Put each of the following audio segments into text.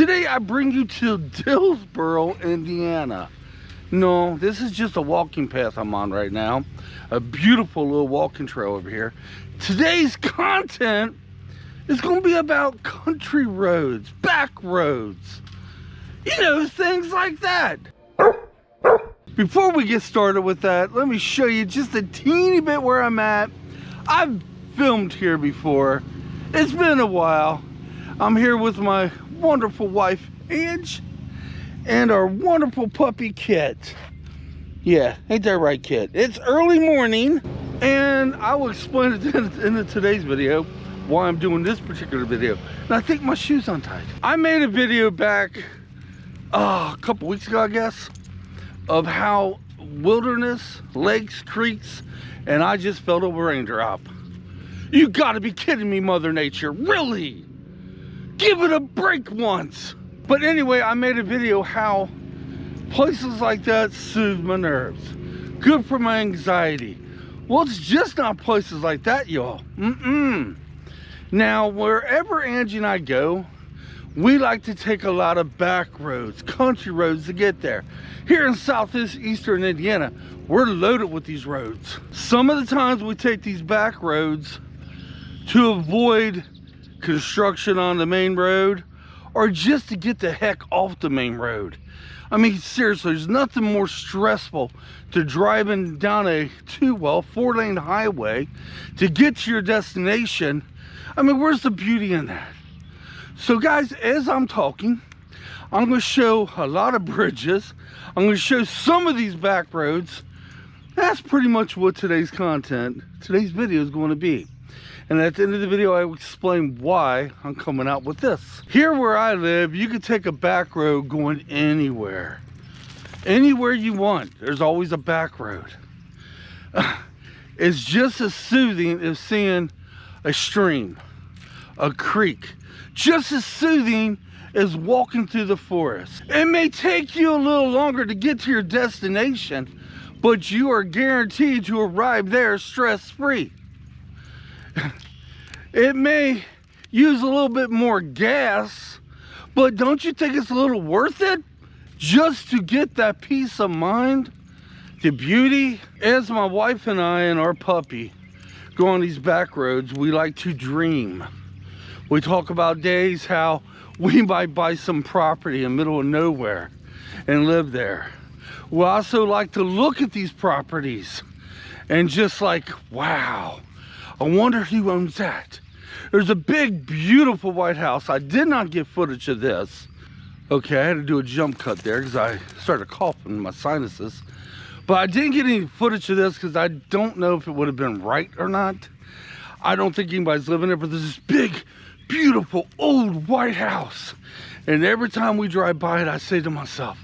Today I bring you to Dillsboro, Indiana. No, this is just a walking path I'm on right now. A beautiful little walking trail over here. Today's content is going to be about country roads, back roads. You know, things like that. Before we get started with that, let me show you just a teeny bit where I'm at. I've filmed here before. It's been a while. I'm here with my wonderful wife, Angie, and our wonderful puppy, Kitt. Yeah, ain't that right, Kitt? It's early morning, and I will explain it in today's video why I'm doing this particular video. And I think my shoe's untied. I made a video back a couple weeks ago, I guess, of how wilderness, lakes, creeks, and I just felt a raindrop. You gotta be kidding me, Mother Nature, really? Give it a break once. But anyway, I made a video how places like that soothe my nerves. Good for my anxiety. Well, it's just not places like that, y'all. Now, wherever Angie and I go, we like to take a lot of back roads, country roads to get there. Here in Southeastern Indiana, we're loaded with these roads. Some of the times we take these back roads to avoid construction on the main road, or just to get the heck off the main road. I mean, seriously, there's nothing more stressful to driving down a 4-lane highway to get to your destination. I mean, where's the beauty in that? So guys, as I'm talking, I'm going to show a lot of bridges. I'm going to show some of these back roads. That's pretty much what today's video is going to be. And at the end of the video, I will explain why I'm coming out with this. Here where I live, you can take a back road going anywhere. Anywhere you want, there's always a back road. It's just as soothing as seeing a stream, a creek. Just as soothing as walking through the forest. It may take you a little longer to get to your destination, but you are guaranteed to arrive there stress-free. It may use a little bit more gas, but don't you think it's a little worth it just to get that peace of mind, the beauty? As my wife and I and our puppy go on these back roads, we like to dream. We talk about days how we might buy some property in the middle of nowhere and live there. We also like to look at these properties and just like, wow, I wonder who owns that. There's a big, beautiful white house. I did not get footage of this. Okay, I had to do a jump cut there because I started coughing in my sinuses. But I didn't get any footage of this because I don't know if it would have been right or not. I don't think anybody's living there, but there's this big, beautiful, old white house. And every time we drive by it, I say to myself,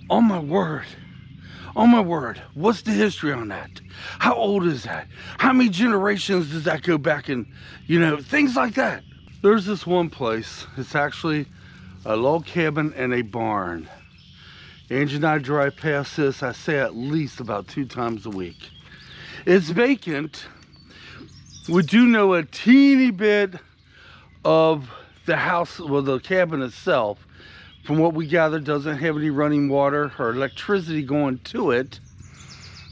oh my word, what's the history on that? How old is that? How many generations does that go back in? You know, things like that. There's this one place. It's actually a log cabin and a barn. Angie and I drive past this, I say at least about 2 times a week. It's vacant. We do know a teeny bit of the house, well, the cabin itself. From what we gather, doesn't have any running water or electricity going to it,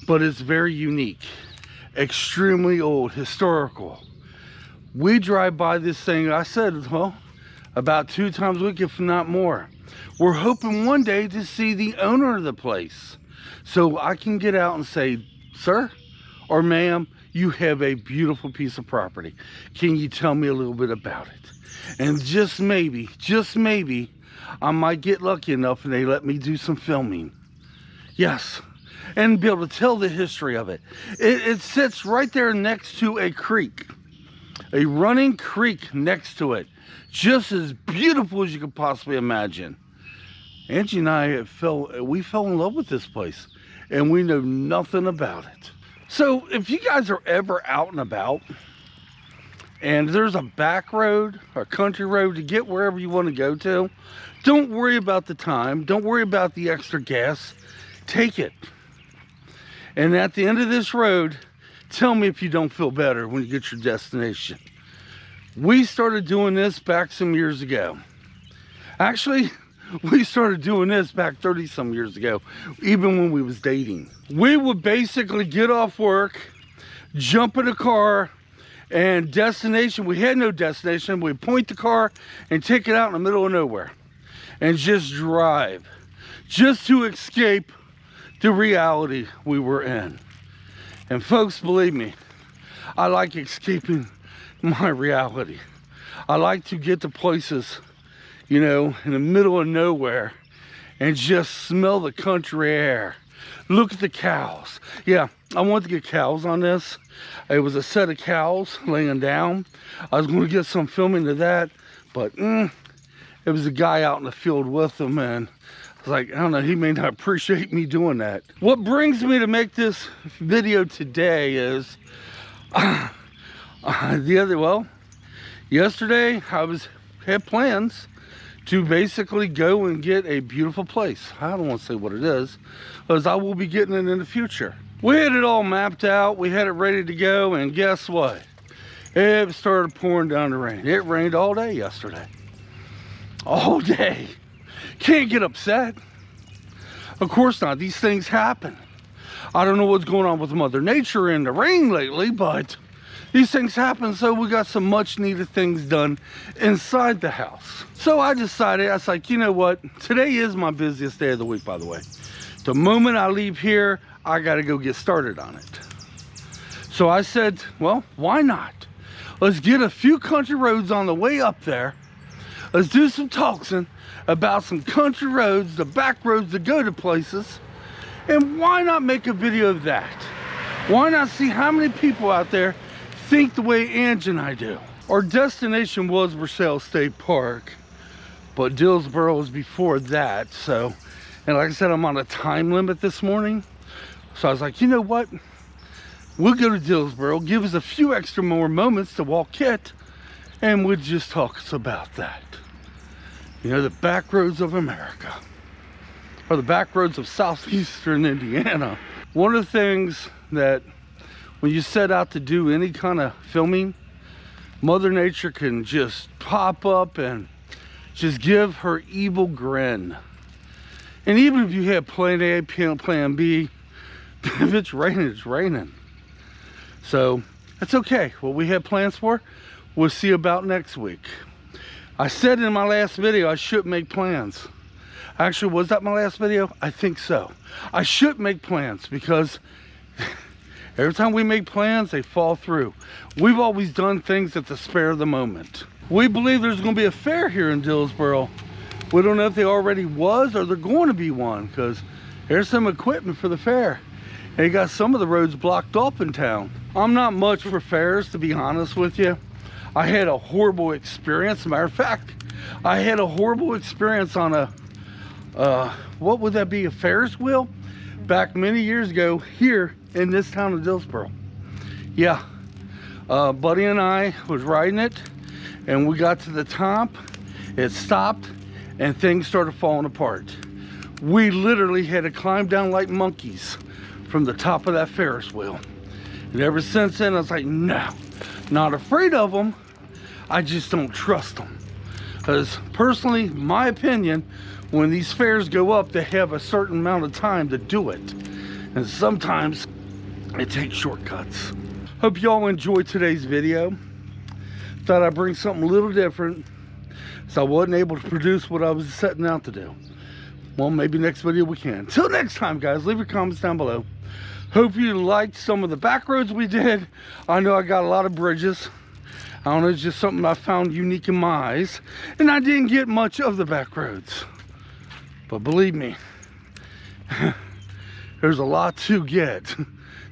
but it's very unique, extremely old, historical. We drive by this thing, I said, well, about 2 times a week, if not more. We're hoping one day to see the owner of the place, so I can get out and say, sir or ma'am, you have a beautiful piece of property. Can you tell me a little bit about it? And just maybe, I might get lucky enough and they let me do some filming. Yes, and be able to tell the history of it. It sits right there next to a creek, a running creek next to it. Just as beautiful as you could possibly imagine. Angie and I fell in love with this place, and we know nothing about it. So if you guys are ever out and about, and there's a back road or country road to get wherever you want to go to, don't worry about the time. Don't worry about the extra gas. Take it. And at the end of this road, tell me if you don't feel better when you get your destination. We started doing this back some years ago. Actually, we started doing this back 30 some years ago, even when we was dating. We would basically get off work, jump in a car, and destination, we had no destination, we'd point the car and take it out in the middle of nowhere and just drive, just to escape the reality we were in. And folks, believe me, I like escaping my reality. I like to get to places, you know, in the middle of nowhere and just smell the country air. Look at the cows. Yeah, I wanted to get cows on this. It was a set of cows laying down. I was going to get some filming of that, but it was a guy out in the field with them, and I was like, I don't know, he may not appreciate me doing that. What brings me to make this video today is yesterday I had plans to basically go and get a beautiful place. I don't want to say what it is, because I will be getting it in the future. We had it all mapped out, we had it ready to go, and guess what? It started pouring down the rain. It rained all day yesterday. All day. Can't get upset. Of course not, these things happen. I don't know what's going on with Mother Nature and the rain lately, but these things happen, so we got some much needed things done inside the house. So I decided, I was like, you know what? Today is my busiest day of the week, by the way. The moment I leave here, I gotta go get started on it. So I said, well, why not? Let's get a few country roads on the way up there. Let's do some talking about some country roads, the back roads that go to places. And why not make a video of that? Why not see how many people out there think the way Angie and I do? Our destination was Versailles State Park, but Dillsboro was before that. So, and like I said, I'm on a time limit this morning. So I was like, you know what? We'll go to Dillsboro, give us a few extra more moments to walk Kitt, and we'll just talk about that. You know, the back roads of America, or the back roads of Southeastern Indiana. One of the things that when you set out to do any kind of filming, Mother Nature can just pop up and just give her evil grin. And even if you have plan A, plan B, if it's raining, it's raining. So that's okay. What we have plans for, we'll see about next week. I said in my last video I shouldn't make plans. Actually, was that my last video? I think so. I should make plans because every time we make plans, they fall through. We've always done things at the spare of the moment. We believe there's going to be a fair here in Dillsboro. We don't know if there already was or they're going to be one, because there's some equipment for the fair. And you got some of the roads blocked off in town. I'm not much for fairs, to be honest with you. I had a horrible experience. As a matter of fact, I had a horrible experience on a, what would that be, a Ferris wheel? Back many years ago here in this town of Dillsboro. Yeah, Buddy and I was riding it, and we got to the top, it stopped, and things started falling apart. We literally had to climb down like monkeys from the top of that Ferris wheel. And ever since then, I was like, no, not afraid of them. I just don't trust them. Because personally, my opinion, when these fairs go up, they have a certain amount of time to do it. And sometimes it takes shortcuts. Hope y'all enjoyed today's video. Thought I'd bring something a little different, so I wasn't able to produce what I was setting out to do. Well, maybe next video we can. Till next time, guys, leave your comments down below. Hope you liked some of the back roads we did. I know I got a lot of bridges. I don't know, it's just something I found unique in my eyes. And I didn't get much of the back roads. But believe me, there's a lot to get.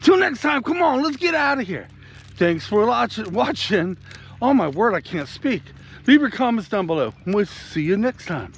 Till next time, come on, let's get out of here. Thanks for watching. Oh my word, I can't speak. Leave your comments down below. We'll see you next time.